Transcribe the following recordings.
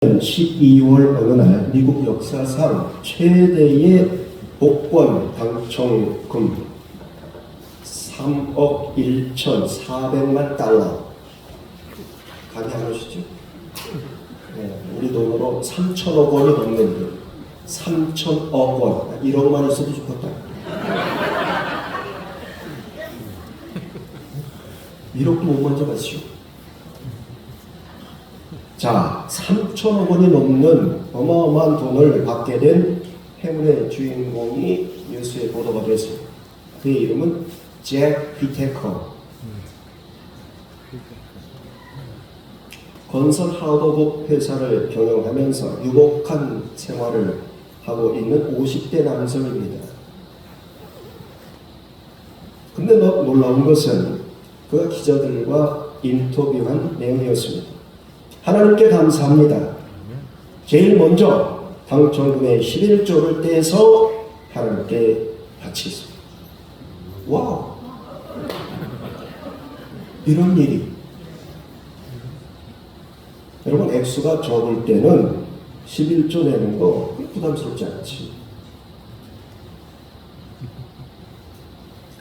12월 어느 날 미국 역사상 최대의 복권 당첨금 3억 1,400만 달러. 감이 안 오시죠? 네, 우리 돈으로 3천억 원이 넘는데 3천억 원, 1억만 있어도 좋겠다. 1억도 못 만져봤죠. 자, 3천억 원이 넘는 어마어마한 돈을 받게 된 행운의 주인공이 뉴스에 보도가 됐습니다. 그의 이름은 잭 휘테커. 건설 하도급 회사를 경영하면서 유복한 생활을 하고 있는 50대 남성입니다. 근데 놀라운 것은 그가 기자들과 인터뷰한 내용이었습니다. 하나님께 감사합니다. 제일 먼저 당첨금의 11조를 떼서 하나님께 바치겠습니다. 와우! 이런 일이. 여러분, 액수가 적을 때는 11조 내는 거 부담스럽지 않지.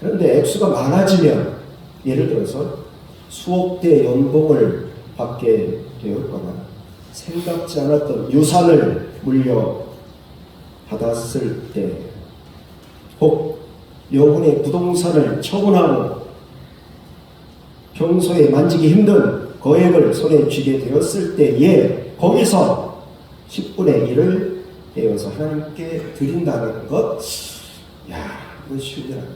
그런데 액수가 많아지면, 예를 들어서 수억대 연봉을 받게 되었거나 생각지 않았던 유산을 물려받았을 때, 혹 여분의 부동산을 처분하고 평소에 만지기 힘든 거액을 손에 쥐게 되었을 때에 거기서 10분의 1을 떼어서 하나님께 드린다는 것, 야, 이건 쉬운 일 아니야.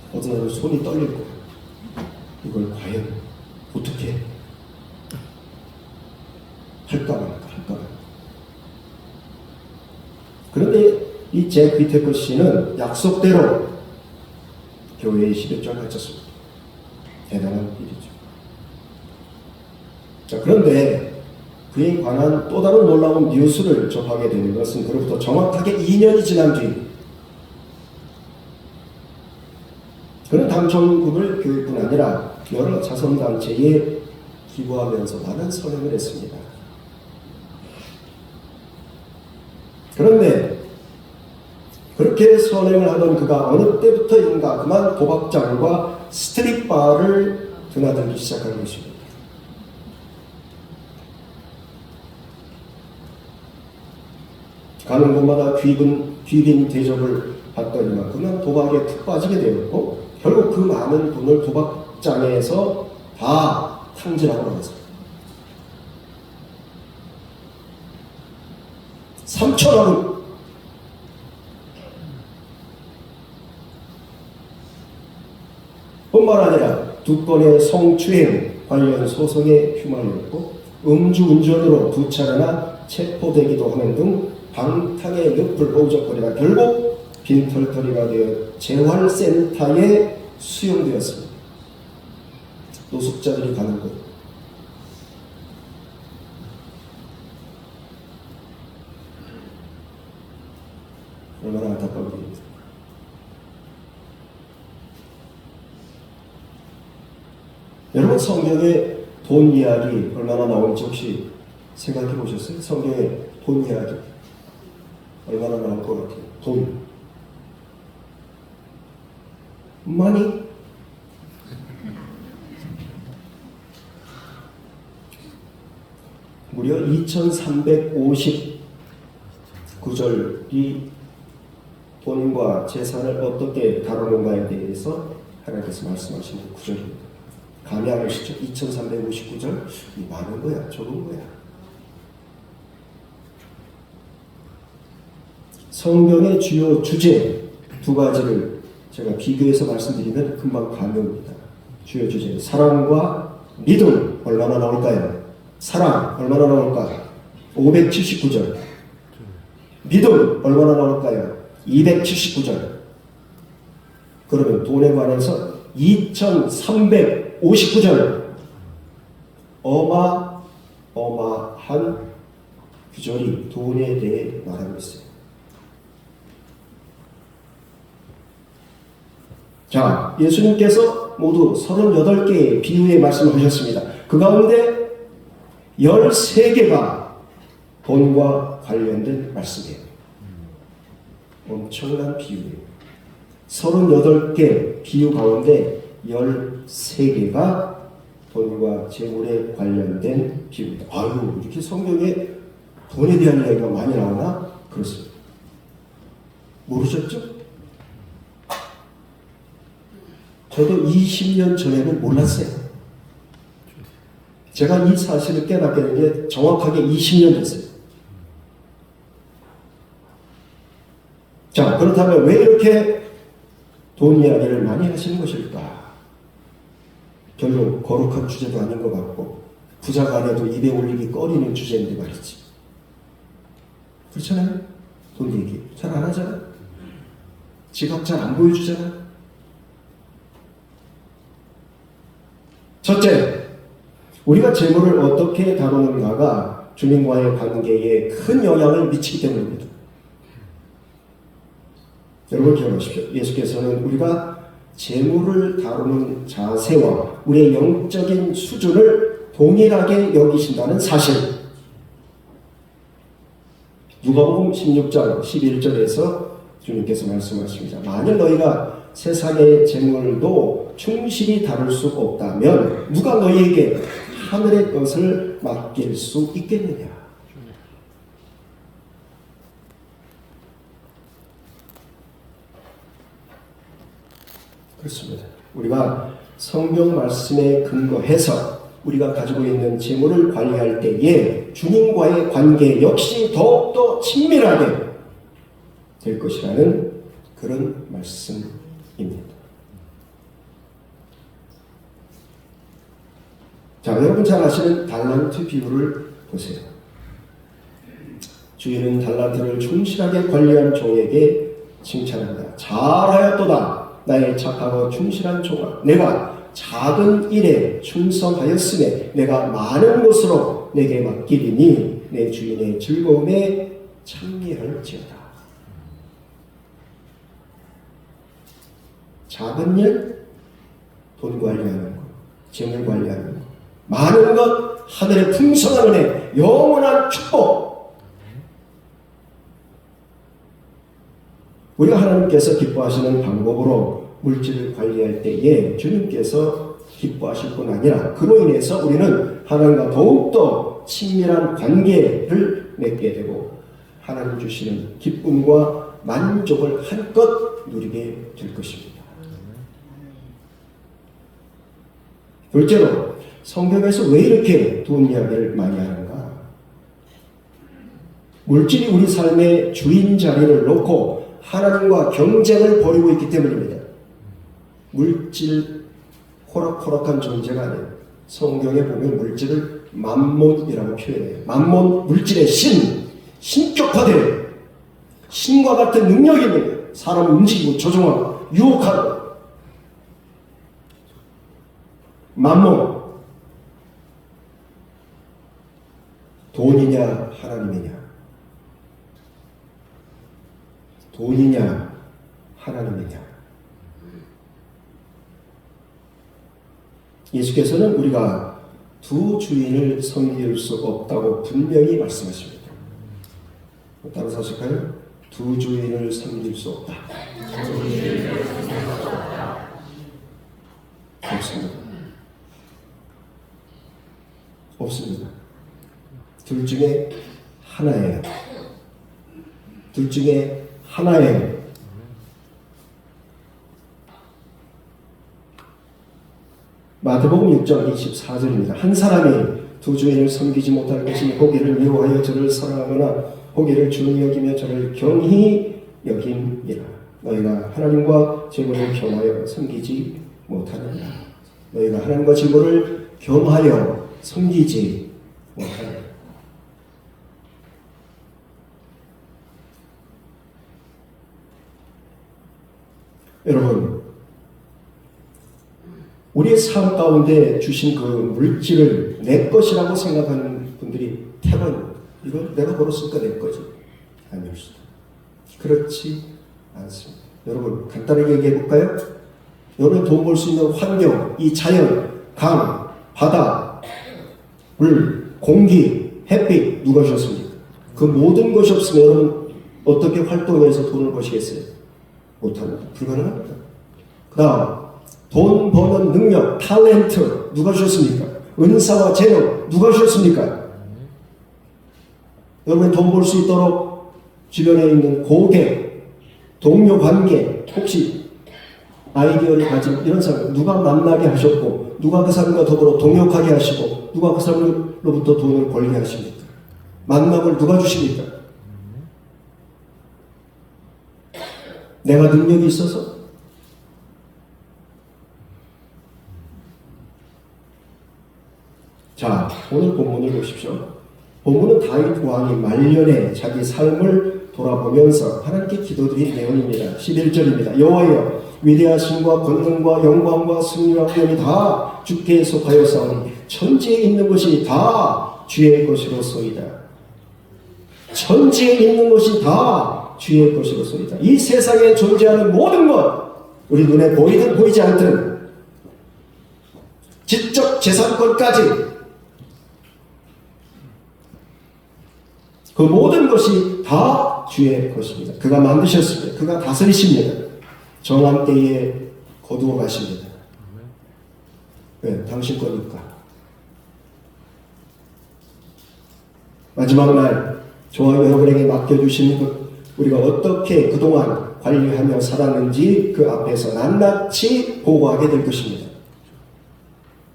어떤 사람은 손이 떨릴 거야. 이걸 과연 어떻게 할까 말까. 그런데 이 잭 휘테커 씨는 약속대로 교회에 11조를 바쳤습니다. 대단한 일이죠. 자, 그런데 그에 관한 또 다른 놀라운 뉴스를 접하게 되는 것은 그로부터 정확하게 2년이 지난 뒤 그는 당첨금을 교회뿐 아니라 여러 자선단체에 기부하면서 많은 선행을 했습니다. 그런데 그렇게 선행을 하던 그가 어느 때부터인가 그만 도박장과 스트릿바를 드나들기 시작한 것입니다. 가는 곳마다 귀빈 대접을 받더니만 그만 도박에 푹 빠지게 되었고 결국 그 많은 돈을 도박장에서 다 탕진하고 나왔습니다. 3천억 원. 뿐만 아니라 2건의 성추행 관련 소송에 휘말렸고 음주운전으로 2차례나 체포되기도 하는 등 방탕의 늪을 오적거리다 결국 빈털터리가 되어 재활센터에 수용되었습니다. 노숙자들이 가는 곳. 얼마나 안타까운 일입니다. 여러분, 성경에 돈 이야기 얼마나 나오는지 혹시 생각해 보셨어요? 성경에 돈 이야기 얼마나 나올 것 같아요? 돈. money. 무려 2350구절이 돈과 재산을 어떻게 다루는가에 대해서 하나님께서 말씀하시는 구절입니다. 감이 안 오시죠? 2350구절? 이 많은 거야? 적은 거야? 성경의 주요 주제 2가지를 제가 비교해서 말씀드리면 금방 감이 옵니다. 주요 주제, 사랑과 믿음 얼마나 나올까요? 사랑 얼마나 나올까? 579절. 믿음 얼마나 나올까요? 279절. 그러면 돈에 관해서 2359절. 어마어마한 구절이 돈에 대해 말하고 있어요. 자, 예수님께서 모두 38개의 비유의 말씀을 하셨습니다. 그 가운데 13개가 돈과 관련된 말씀이에요. 엄청난 비유예요. 38개 비유 가운데 13개가 돈과 재물에 관련된 비유입니다. 아유, 이렇게 성경에 돈에 대한 이야기가 많이 나오나? 그렇습니다. 모르셨죠? 저도 20년 전에는 몰랐어요. 제가 이 사실을 깨닫게 된 게 정확하게 20년 됐어요. 자, 그렇다면 왜 이렇게 돈 이야기를 많이 하시는 것일까? 별로 거룩한 주제도 아닌 것 같고 부자 간에도 입에 올리기 꺼리는 주제인데 말이지. 그렇잖아요? 돈 얘기 잘 안 하잖아. 지갑 잘 안 보여주잖아. 첫째, 우리가 재물을 어떻게 다루는가가 주님과의 관계에 큰 영향을 미치기 때문입니다. 여러분 기억하십시오. 예수께서는 우리가 재물을 다루는 자세와 우리의 영적인 수준을 동일하게 여기신다는 사실. 누가복음 16장 11절에서 주님께서 말씀하십니다. 만일 너희가 세상의 재물도 충실히 다룰 수 없다면 누가 너희에게 하늘의 것을 맡길 수 있겠느냐. 그렇습니다. 우리가 성경 말씀에 근거해서 우리가 가지고 있는 재물을 관리할 때에 주님과의 관계 역시 더욱더 친밀하게 될 것이라는 그런 말씀입니다. 자, 여러분 잘 아시는 달란트 비유를 보세요. 주인은 달란트를 충실하게 관리한 종에게 칭찬합니다. 잘하였도다. 나의 착하고 충실한 종아, 내가 작은 일에 충성하였으며 내가 많은 것으로 내게 맡기리니 내 주인의 즐거움에 참미할지어다. 작은 일, 돈 관리하는 것, 재물 관리하는 것, 많은 것, 하늘의 풍성한 은혜, 영원한 축복. 우리가 하나님께서 기뻐하시는 방법으로 물질을 관리할 때에 주님께서 기뻐하실 뿐 아니라 그로 인해서 우리는 하나님과 더욱더 친밀한 관계를 맺게 되고 하나님 주시는 기쁨과 만족을 한껏 누리게 될 것입니다. 둘째로, 성경에서 왜 이렇게 돈 이야기를 많이 하는가? 물질이 우리 삶의 주인 자리를 놓고 하나님과 경쟁을 벌이고 있기 때문입니다. 물질, 호락호락한 존재가 아니에요. 성경에 보면 물질을 맘몬이라고 표현해요. 맘몬, 물질의 신, 신격화돼요. 신과 같은 능력입니다. 사람을 움직이고 조종하고 유혹하고. 맘몬. 돈이냐 하나님이냐? 돈이냐 하나님이냐? 예수께서는 우리가 두 주인을 섬길 수 없다고 분명히 말씀하십니다. 따라 사실까요? 두 주인을 섬길 수 없다. 없습니다. 없습니다. 둘 중에 하나예요. 둘 중에 하나예요. 마태복음 6장 24절입니다. 한 사람이 두 주인을 섬기지 못할 것이니 호기를 미워하여 저를 사랑하거나 호기를 중히 여기며 저를 경히 여김이라. 너희가 하나님과 재물을 겸하여 섬기지 못하느니라. 너희가 하나님과 재물을 겸하여 섬기지 못하느니라. 여러분, 우리의 삶 가운데 주신 그 물질을 내 것이라고 생각하는 분들이 태반입니다. 이건 내가 벌었으니까 내 거지. 아닐 수도. 그렇지 않습니다. 여러분, 간단하게 얘기해 볼까요? 여러분 돈 벌 수 있는 환경, 이 자연, 강, 바다, 물, 공기, 햇빛 누가 주셨습니까? 그 모든 것이 없으면 여러분 어떻게 활동해서 돈을 버시겠어요? 못합니다. 불가능합니다. 그 다음 돈 버는 능력, 탤런트 누가 주셨습니까? 은사와 재능 누가 주셨습니까? 여러분이 돈 벌 수 있도록 주변에 있는 고객, 동료 관계, 혹시 아이디어를 가진 이런 사람 누가 만나게 하셨고 누가 그 사람과 더불어 동역하게 하시고 누가 그 사람으로부터 돈을 벌게 하십니까? 만남을 누가 주십니까? 내가 능력이 있어서? 자, 오늘 본문을 보십시오. 본문은 다윗 왕이 말년에 자기 삶을 돌아보면서 하나님께 기도드린 내용입니다. 11절입니다. 여호와여 위대하심과 권능과 영광과 승리와 권능이 다 주께 속하였사오니 천지에 있는 것이 다 주의 것이로소이다. 천지에 있는 것이 다 주의 것이로소이다. 이 세상에 존재하는 모든 것, 우리 눈에 보이든 보이지 않든 지적 재산권까지 그 모든 것이 다 주의 것입니다. 그가 만드셨습니다. 그가 다스리십니다. 정한 때에 거두어 가십니다. 네, 당신 거니까. 마지막 날 저와 여러분에게 맡겨주신 것, 우리가 어떻게 그동안 관리하며 살았는지 그 앞에서 낱낱이 보고하게 될 것입니다.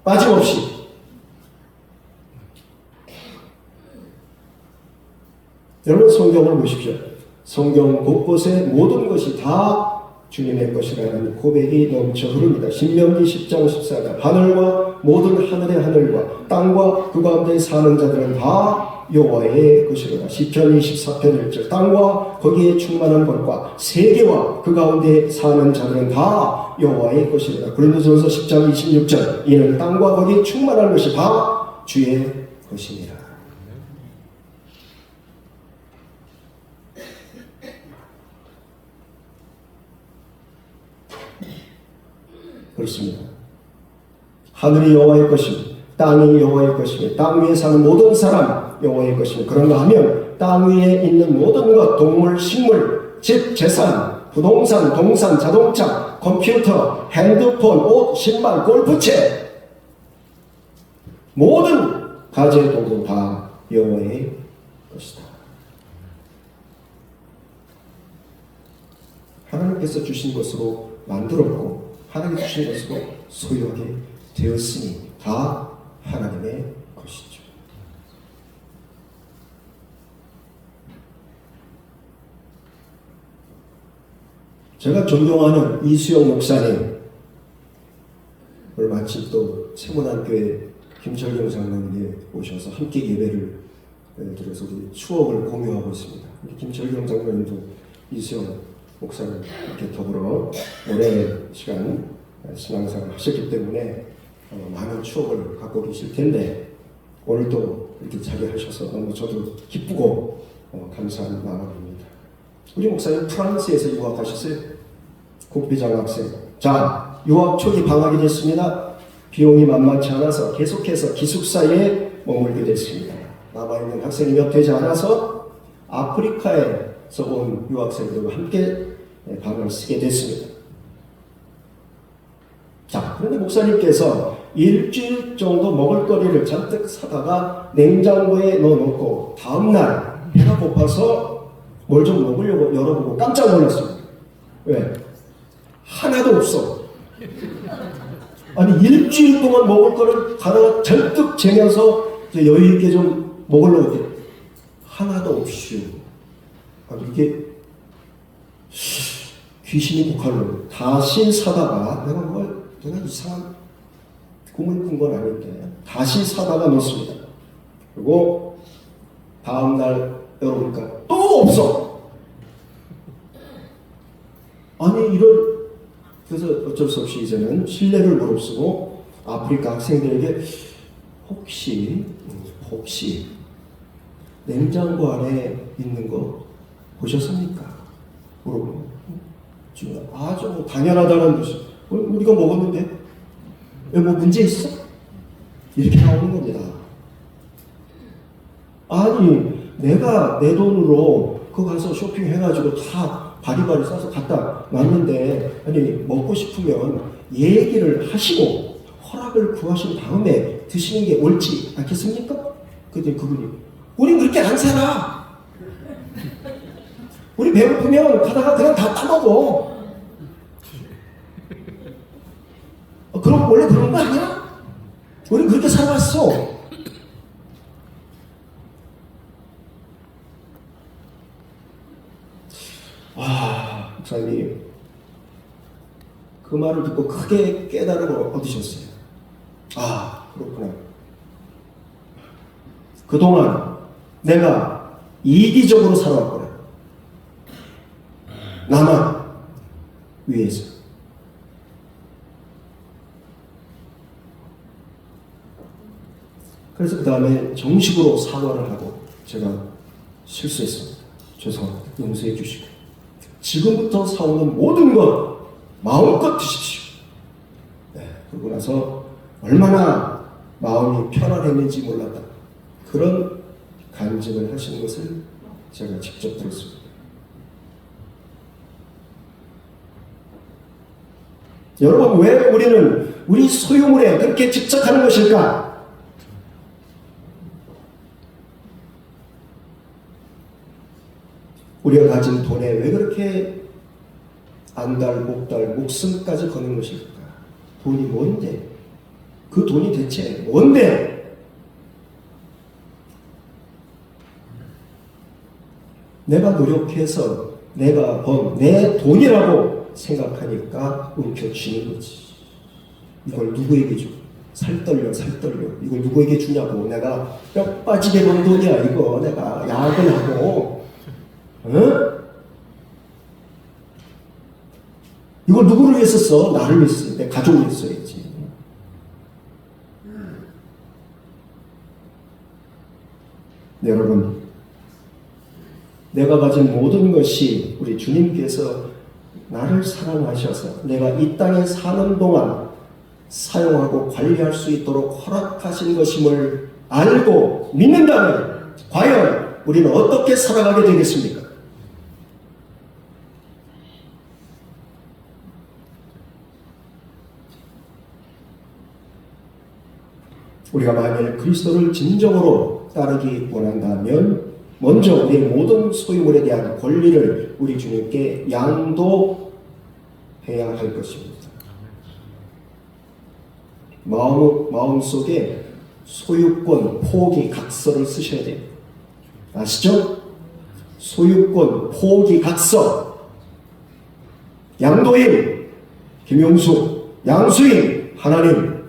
빠짐없이. 여러분 성경을 보십시오. 성경 곳곳에 모든 것이 다 주님의 것이라는 고백이 넘쳐 흐릅니다. 신명기 10장 14절 하늘과 모든 하늘의 하늘과 땅과 그 가운데 사는 자들은 다 여호와의 것이로다. 시편 24편 1절 땅과 거기에 충만한 것과 세계와 그 가운데 사는 자들은 다 여호와의 것이로다. 고린도전서 10장 26절 이는 땅과 거기에 충만한 것이 다 주의 것이니라. 그렇습니다. 하늘이 여호와의 것이며 땅이 여호와의 것이며 땅 위에 사는 모든 사람 여호와의 것이며 그런가 하면 땅 위에 있는 모든 것 동물, 식물, 집, 재산, 부동산, 동산, 자동차, 컴퓨터, 핸드폰, 옷, 신발, 골프채 모든 가재 도구 다 여호와의 것이다. 하나님께서 주신 것으로 만들었고 하나님이 주신 것으로 소유하게 되었으니 다 하나님의 것이죠. 제가 존경하는 이수영 목사님, 오늘 마침 또 세문안교회 김철경 장로님이 오셔서 함께 예배를 드려서 우리 추억을 공유하고 있습니다. 김철경 장로님도 이수영 목사님 이렇게 더불어 오랜 시간 신앙생활을 하셨기 때문에 많은 추억을 갖고 계실 텐데 오늘 또 이렇게 자리하셔서 너무 저도 기쁘고 감사한 마음입니다. 우리 목사님 프랑스에서 유학하셨어요. 국비장학생. 자, 유학 초기 방학이 됐습니다. 비용이 만만치 않아서 계속해서 기숙사에 머물게 됐습니다. 남아있는 학생이 몇 되지 않아서 아프리카에서 온 유학생들과 함께 방을 쓰게 됐습니다. 자, 그런데 목사님께서 일주일 정도 먹을 거리를 잔뜩 사다가 냉장고에 넣어놓고 다음날 배가 고파서 뭘 좀 먹으려고 열어보고 깜짝 놀랐습니다. 왜? 하나도 없어. 아니 일주일 동안 먹을 거를 하나 잔뜩 재면서 여유있게 좀 먹으려고 했더니 하나도 없슈. 아니 이게 귀신이 북한으로 다시 사다가 내가 이상한 꿈을 꾼 건 아닌데 다시 사다가 놓습니다. 그리고 다음날 열어보니까 또 없어. 아니 그래서 어쩔 수 없이 이제는 신뢰를 무릅쓰고 아프리카 학생들에게 혹시 냉장고 안에 있는 거 보셨습니까? 물어보고 아주 당연하다는 듯이 우리가 먹었는데 왜 뭐 문제 있어? 이렇게 나오는 겁니다. 아니 내가 내 돈으로 그거 가서 쇼핑해가지고 다 바리바리 싸서 갖다 놨는데 아니 먹고 싶으면 얘기를 하시고 허락을 구하신 다음에 드시는 게 옳지 않겠습니까? 그때 그분이 우린 그렇게 안 살아. 우리 배고프면 가다가 그냥 다 따먹어. 그럼 원래 그런 거 아니야? 우린 그렇게 살아왔어. 와, 목사님 그 말을 듣고 크게 깨달음을 얻으셨어요. 아, 그렇구나. 그동안 내가 이기적으로 살아왔구나. 나만 위해서. 그래서 그 다음에 정식으로 사과를 하고 제가 실수했습니다. 죄송합니다. 용서해 주시고 지금부터 사오는 모든 것 마음껏 드십시오. 네, 그러고 나서 얼마나 마음이 편안했는지 몰랐다. 그런 간증을 하시는 것을 제가 직접 들었습니다. 여러분, 왜 우리는 우리 소유물에 그렇게 집착하는 것일까? 우리가 가진 돈에 왜 그렇게 안달, 목달, 목숨까지 거는 것일까? 돈이 뭔데? 그 돈이 대체 뭔데? 내가 노력해서 내가 번 내 돈이라고 생각하니까 움켜쥐는 거지. 이걸 누구에게 줘? 살떨려. 이걸 누구에게 주냐고. 내가 뼈 빠지게 번 돈이야. 이거 내가 야근하고 응? 이걸 누구를 위해서 써? 나를 위해서, 내 가족을 위해서 써야지. 네, 여러분, 내가 가진 모든 것이 우리 주님께서 나를 사랑하셔서 내가 이 땅에 사는 동안 사용하고 관리할 수 있도록 허락하신 것임을 알고 믿는다면 과연 우리는 어떻게 살아가게 되겠습니까? 우리가 만일 그리스도를 진정으로 따르기 원한다면 먼저 우리의 모든 소유물에 대한 권리를 우리 주님께 양도해야 할 것입니다. 마음속에 소유권 포기 각서를 쓰셔야 돼요. 아시죠? 소유권 포기 각서. 양도인 김용수, 양수인 하나님,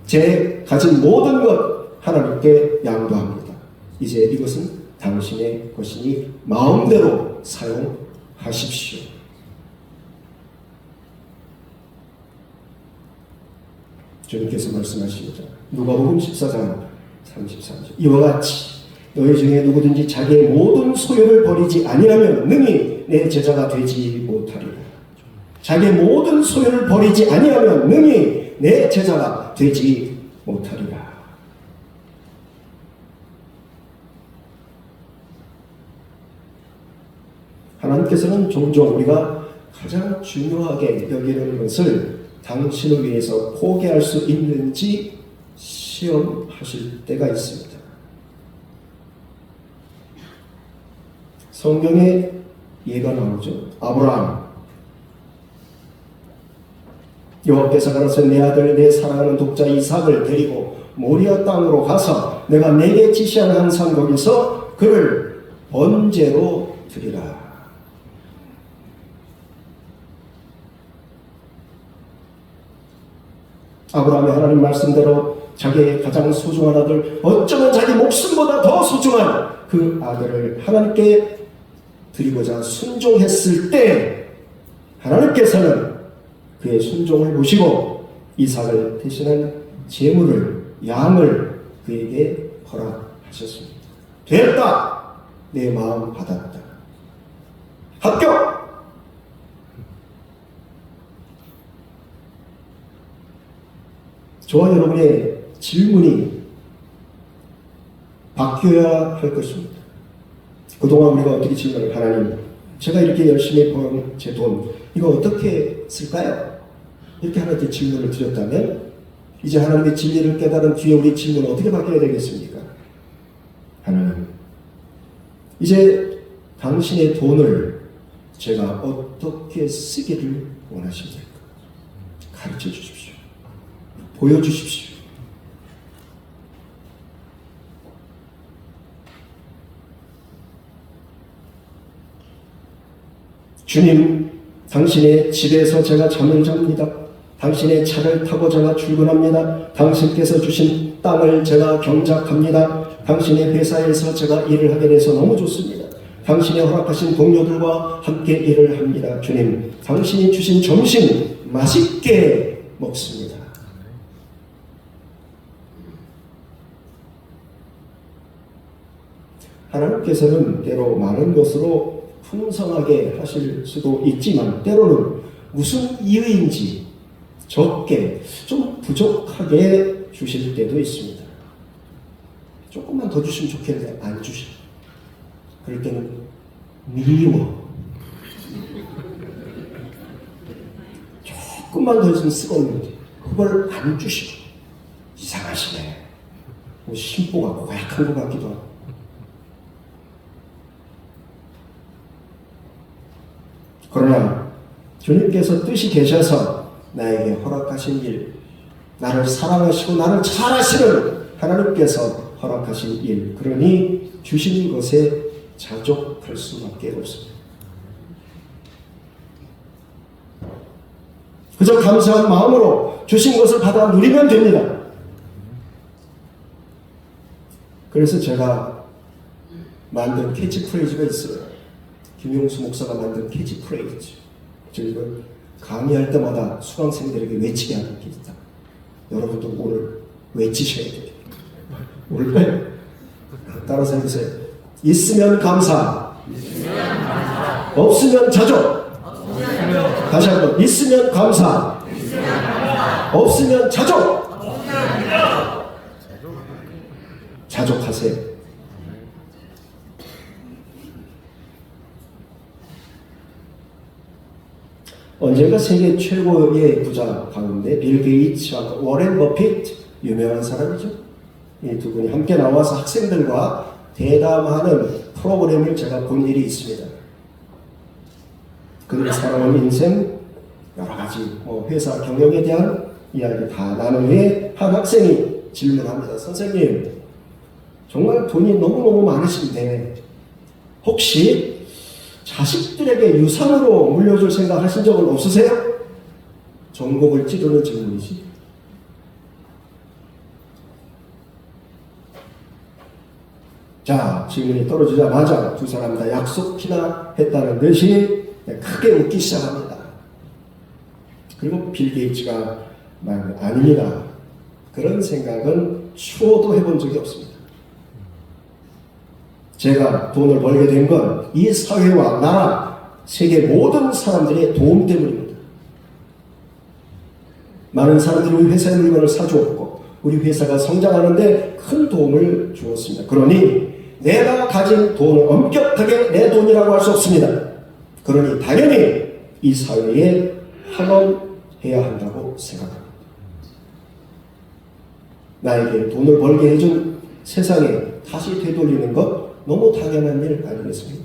제 가진 모든 것 하나님께 양도합니다. 이제 이것은 당신의 것이니 마음대로 사용하십시오. 주님께서 말씀하십니다. 누가복음 14장 33절 이와 같이 너희 중에 누구든지 자기의 모든 소유를 버리지 아니하면 능히 내 제자가 되지 못하리라. 자기의 모든 소유를 버리지 아니하면 능히 내 제자가 되지 못하리라. 하나님께서는 종종 우리가 가장 중요하게 여기는 것을 당신을 위해서 포기할 수 있는지 시험하실 때가 있습니다. 성경에 예가 나오죠. 아브라함, 여호와께서 가라사대 내 아들 내 사랑하는 독자 이삭을 데리고 모리아 땅으로 가서 내가 내게 지시한 항상 거기서 그를 번제로 드리라. 아브라함이 하나님 말씀대로 자기의 가장 소중한 아들, 어쩌면 자기 목숨보다 더 소중한 그 아들을 하나님께 드리고자 순종했을 때 하나님께서는 그의 순종을 보시고 이삭을 대신한 제물을, 양을 그에게 허락하셨습니다. 됐다! 내 마음 받았다. 합격! 저와 여러분의 질문이 바뀌어야 할 것입니다. 그동안 우리가 어떻게 질문을 하나님, 제가 이렇게 열심히 번 제 돈 이거 어떻게 쓸까요? 이렇게 하나님께 질문을 드렸다면 이제 하나님의 진리를 깨달은 뒤에 우리 질문은 어떻게 바뀌어야 되겠습니까? 하나님, 이제 당신의 돈을 제가 어떻게 쓰기를 원하십니까? 가르쳐 주십시오. 보여주십시오. 주님, 당신의 집에서 제가 잠을 잡니다. 당신의 차를 타고 제가 출근합니다. 당신께서 주신 땅을 제가 경작합니다. 당신의 회사에서 제가 일을 하게 돼서 너무 좋습니다. 당신이 허락하신 동료들과 함께 일을 합니다. 주님, 당신이 주신 점심 맛있게 먹습니다. 하나님께서는 때로 많은 것으로 풍성하게 하실 수도 있지만 때로는 무슨 이유인지 적게, 좀 부족하게 주실 때도 있습니다. 조금만 더 주시면 좋겠는데 안 주셔. 그럴 때는 미워. 조금만 더 있으면 쓰겠는데 그걸 안 주셔. 이상하시네. 뭐 심보가 고약한 것 같기도 하고. 그러나 주님께서 뜻이 계셔서 나에게 허락하신 일, 나를 사랑하시고 나를 잘 아시는 하나님께서 허락하신 일, 그러니 주신 것에 자족할 수밖에 없습니다. 그저 감사한 마음으로 주신 것을 받아 누리면 됩니다. 그래서 제가 만든 캐치프레이즈가 있어요. 김용수 목사가 만든 캐치프레이즈. 저희는 강의할 때마다 수강생들에게 외치게 하는 게 있다. 여러분도 오늘 외치셔야 돼요. 오늘 따라서 해보세요. 있으면 감사. 없으면 자족. 다시 한번. 있으면 감사. 없으면 자족. 자족하세요. 언젠가 세계 최고의 부자 가운데 빌 게이츠와 워렌 버핏, 유명한 사람이죠. 이 두 분이 함께 나와서 학생들과 대담하는 프로그램을 제가 본 일이 있습니다. 그들이 살아온 인생, 여러 가지 회사 경영에 대한 이야기 다 나눈 후에 한 학생이 질문합니다. 선생님, 정말 돈이 너무너무 많으신데 혹시 자식들에게 유산으로 물려줄 생각 하신 적은 없으세요? 전곡을 찌르는 질문이지. 자, 질문이 떨어지자마자 두 사람 다 약속이나 했다는 듯이 크게 웃기 시작합니다. 그리고 빌 게이츠가 아닙니다. 그런 생각은 추호도 해본 적이 없습니다. 제가 돈을 벌게 된 건 이 사회와 나라, 세계 모든 사람들의 도움 때문입니다. 많은 사람들이 우리 회사의 물건을 사주었고 우리 회사가 성장하는데 큰 도움을 주었습니다. 그러니 내가 가진 돈을 엄격하게 내 돈이라고 할 수 없습니다. 그러니 당연히 이 사회에 환원해야 한다고 생각합니다. 나에게 돈을 벌게 해준 세상에 다시 되돌리는 것 너무 당연한 일 아니겠습니까?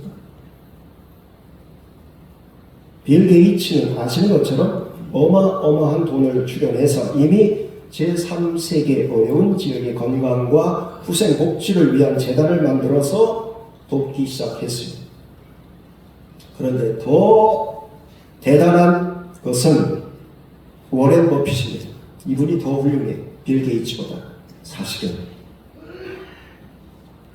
빌 게이츠는 아시는 것처럼 어마어마한 돈을 출연해서 이미 제3세계 어려운 지역의 건강과 후생 복지를 위한 재단을 만들어서 돕기 시작했습니다. 그런데 더 대단한 것은 워렌 버핏입니다. 이분이 더 훌륭해요. 빌 게이츠보다 사실은.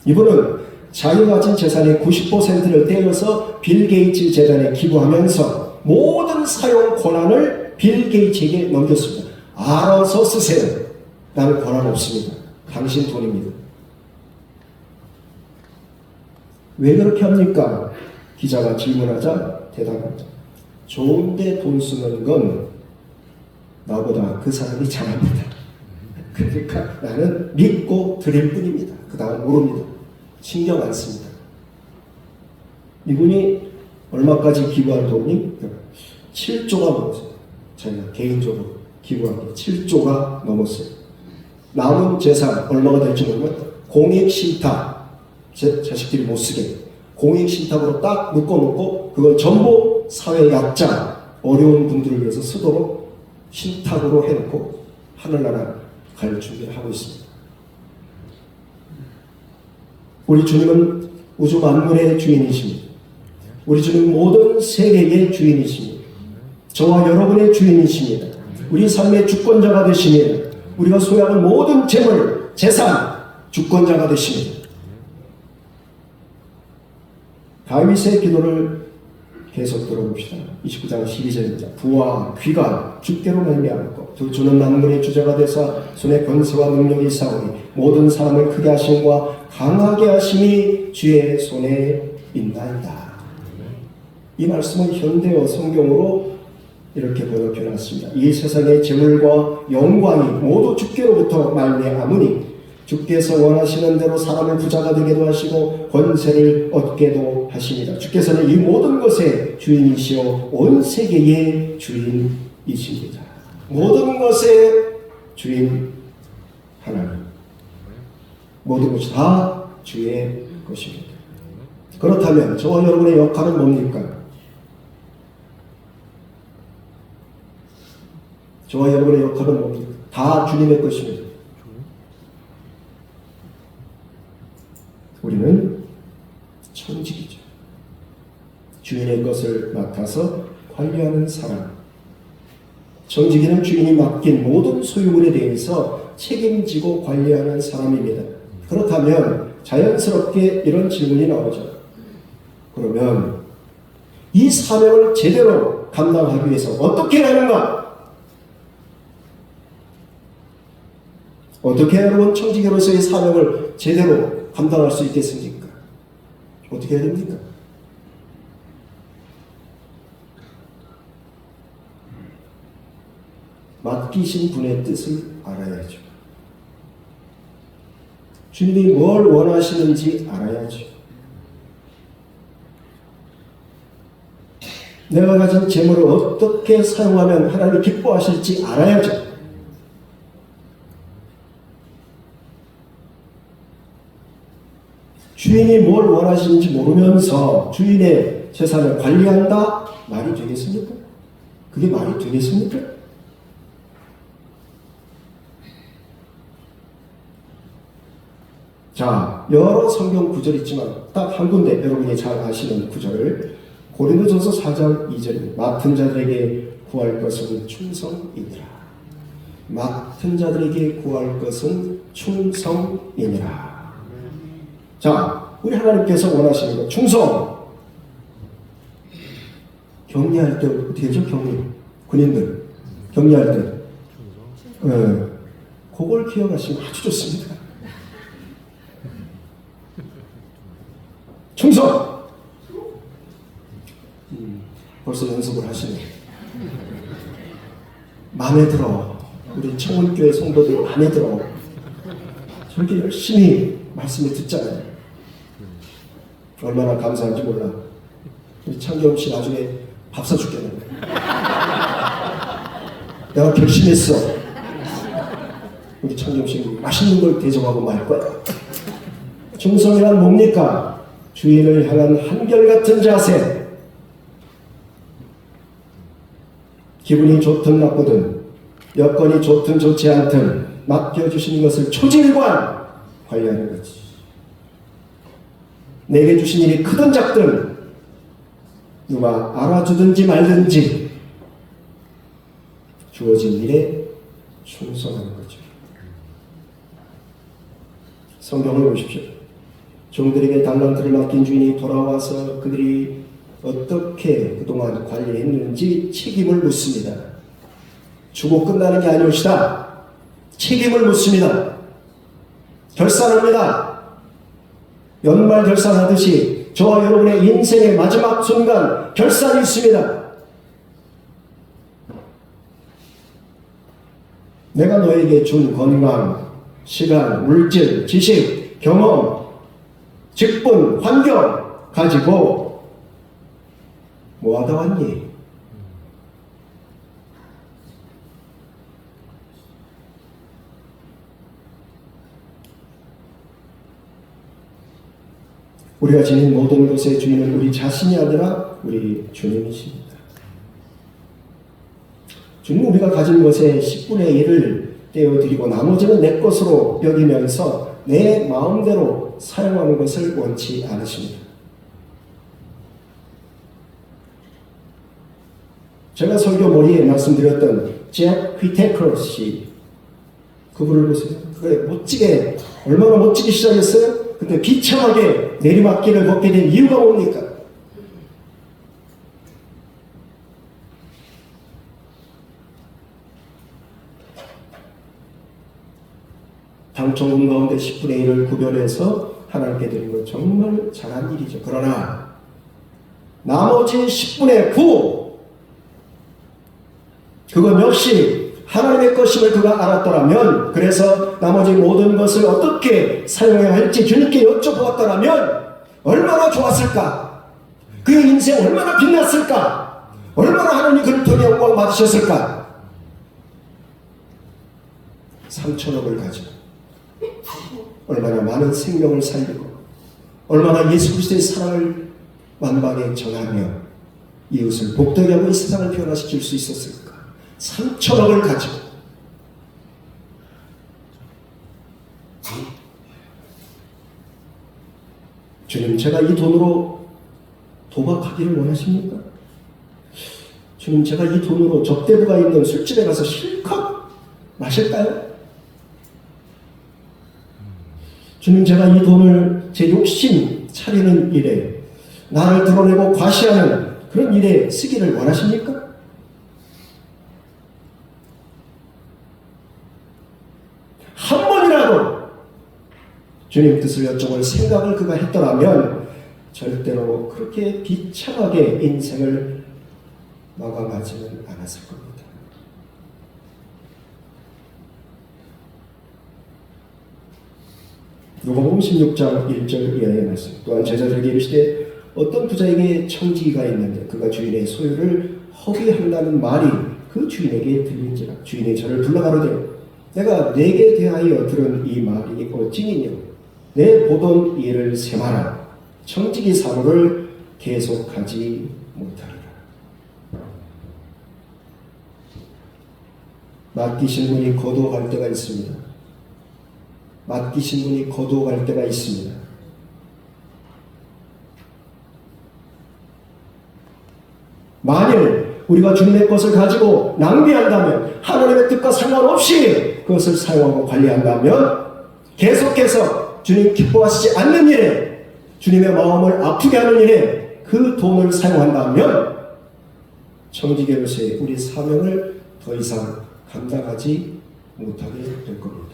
이분은 자기가 가진 재산의 90%를 떼어서 빌 게이츠 재단에 기부하면서 모든 사용 권한을 빌 게이츠에게 넘겼습니다. 알아서 쓰세요. 나는 권한 없습니다. 당신 돈입니다. 왜 그렇게 합니까? 기자가 질문하자 대답합니다. 좋은데 돈 쓰는 건 나보다 그 사람이 잘합니다. 그러니까 나는 믿고 드릴 뿐입니다. 그 다음 모릅니다. 신경 안 씁니다. 이분이 얼마까지 기부한 돈이 7조가 넘었어요. 자기가 개인적으로 기부한 게 7조가 넘었어요. 남은 재산 얼마가 될지 모르면 공익신탁, 자식들이 못 쓰게 공익신탁으로 딱 묶어놓고 그걸 전부 사회 약자, 어려운 분들을 위해서 쓰도록 신탁으로 해놓고 하늘나라 갈 준비를 하고 있습니다. 우리 주님은 우주 만물의 주인이십니다. 우리 주님은 모든 세계의 주인이십니다. 저와 여러분의 주인이십니다. 우리 삶의 주권자가 되십니다. 우리가 소유하는 모든 재물, 재산, 주권자가 되십니다. 다윗의 기도를 계속 들어봅시다. 29장 12절입니다. 부와 귀가 주께로 말미암고 두 주는 만물의 주자가 되사 손에 권세와 능력이 있사오니 모든 사람을 크게 하심과 강하게 하심이 주의 손에 있나이다. 이 말씀은 현대어 성경으로 이렇게 번역해놨습니다. 이 세상의 재물과 영광이 모두 주께로부터 말미암으니 주께서 원하시는 대로 사람을 부자가 되게도 하시고 권세를 얻게도 하십니다. 주께서는 이 모든 것의 주인이시오 온 세계의 주인이십니다. 모든 것의 주인 하나님. 모든 것이 다 주의 것입니다. 그렇다면 저와 여러분의 역할은 뭡니까? 저와 여러분의 역할은 뭡니까? 다 주님의 것입니다. 우리는 천직이죠. 주인의 것을 맡아서 관리하는 사람. 천직이는 주인이 맡긴 모든 소유물에 대해서 책임지고 관리하는 사람입니다. 그렇다면 자연스럽게 이런 질문이 나오죠. 그러면 이 사명을 제대로 감당하기 위해서 어떻게 해야 하는가? 어떻게 여러분 청지기로서의 사명을 제대로 감당할 수 있겠습니까? 어떻게 해야 됩니까? 맡기신 분의 뜻을 알아야죠. 주님이 뭘 원하시는지 알아야죠. 내가 가진 재물을 어떻게 사용하면 하나님이 기뻐하실지 알아야죠. 주인이 뭘 원하시는지 모르면서 주인의 재산을 관리한다? 말이 되겠습니까? 그게 말이 되겠습니까? 자, 여러 성경 구절이 있지만 딱 한 군데 여러분이 잘 아시는 구절을 고린도전서 4장 2절 맡은 자들에게 구할 것은 충성이니라. 맡은 자들에게 구할 것은 충성이니라. 자, 우리 하나님께서 원하시는 것 충성. 격리할 때 어떻게 하죠? 격리. 군인들 격리할 때 그걸 기억하시면 아주 좋습니다. 충성! 벌써 연습을 하시네. 마음에 들어. 우리 청운교회 성도들 마음에 들어. 저렇게 열심히 말씀을 듣잖아요. 얼마나 감사한지 몰라. 우리 창경 씨 나중에 밥 사줄겠네. 내가 결심했어. 우리 창경 씨 맛있는 걸 대접하고 말 거야. 충성이란 뭡니까? 주인을 향한 한결같은 자세. 기분이 좋든 나쁘든 여건이 좋든 좋지 않든 맡겨주시는 것을 초질관 관리하는 거지. 내게 주신 일이 크든 작든 누가 알아주든지 말든지 주어진 일에 충성하는 거죠. 성경을 보십시오. 종들에게 달란트를 맡긴 주인이 돌아와서 그들이 어떻게 그동안 관리했는지 책임을 묻습니다. 주고 끝나는 게 아니옵시다. 책임을 묻습니다. 결산합니다. 연말 결산하듯이 저와 여러분의 인생의 마지막 순간 결산이 있습니다. 내가 너에게 준 건강, 시간, 물질, 지식, 경험, 직분, 환경 가지고 뭐하다 왔니? 우리가 지닌 모든 것의 주인은 우리 자신이 아니라 우리 주님이십니다. 주님은 우리가 가진 것의 10분의 1을 떼어드리고 나머지는 내 것으로 여기면서 내 마음대로 사용하는 것을 원치 않으십니다. 제가 설교 머리에 말씀드렸던 잭 휘테커 씨, 그분을 보세요. 그게 멋지게, 얼마나 멋지게 시작했어요? 근데 비참하게 내리막길을 걷게 된 이유가 뭡니까? 당초금 가운데 10분의 1을 구별해서 하나님께 드린 건 정말 잘한 일이죠. 그러나 나머지 10분의 9, 그건 역시 하나님의 것임을 그가 알았더라면, 그래서 나머지 모든 것을 어떻게 사용해야 할지 주님께 여쭤보았더라면 얼마나 좋았을까? 그의 인생 얼마나 빛났을까? 얼마나 하나님 그를 통해 영광 받으셨을까? 3천억을 가지고 얼마나 많은 생명을 살리고 얼마나 예수 그리스도의 사랑을 만방에 전하며 이웃을 복되게 하고 이 세상을 변화시킬 수 있었을까? 3천억을 가지고. 주님, 제가 이 돈으로 도박하기를 원하십니까? 주님, 제가 이 돈으로 접대부가 있는 술집에 가서 실컷 마실까요? 주님, 제가 이 돈을 제 욕심 차리는 일에, 나를 드러내고 과시하는 그런 일에 쓰기를 원하십니까? 한 번이라도 주님 뜻을 여쭤볼 생각을 그가 했더라면 절대로 그렇게 비참하게 인생을 마감하지는 않았을 겁니다. 누가복음 16장 1절 이하의 말씀. 또한 제자들에게 이르시되 어떤 부자에게 청지기가 있는데 그가 주인의 소유를 허비한다는 말이 그 주인에게 들린지라. 주인이 저를 불러가로되 내가 내게 대하여 들은 이 말이 어찌니냐. 내 보던 일을 세마라. 청지기 사로를 계속하지 못하리라. 맡기신 분이 거두어갈 때가 있습니다. 맡기신 분이 거두어갈 때가 있습니다. 만일 우리가 주님의 것을 가지고 낭비한다면, 하나님의 뜻과 상관없이 그것을 사용하고 관리한다면, 계속해서 주님 기뻐하시지 않는 일에, 주님의 마음을 아프게 하는 일에 그 돈을 사용한다면 청지기로서의 우리 사명을 더 이상 감당하지 못하게 될 겁니다.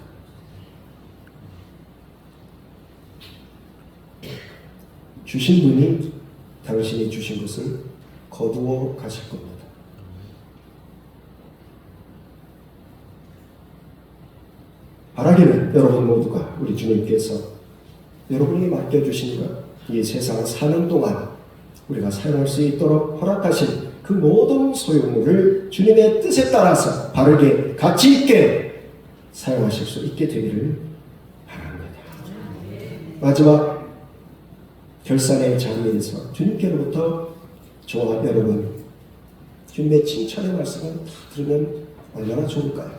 주신 분이 당신이 주신 것을 거두어 가실 겁니다. 바라기는 여러분 모두가 우리 주님께서 여러분이 맡겨주신 것, 이 세상 사는 동안 우리가 사용할 수 있도록 허락하신 그 모든 소유물을 주님의 뜻에 따라서 바르게 가치 있게 사용하실 수 있게 되기를 바랍니다. 마지막 결산의 자리에서 주님께로부터 저와 여러분 주님의 칭찬의 말씀을 들으면 얼마나 좋을까요?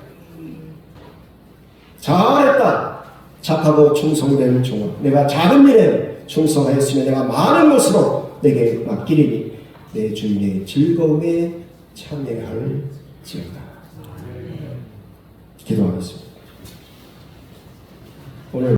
잘했다. 착하고 충성된 종아, 내가 작은 일에 충성하였으며 내가 많은 것으로 내게 맡기리니 내 주인의 즐거움에 참여할지어다. 기도하겠습니다.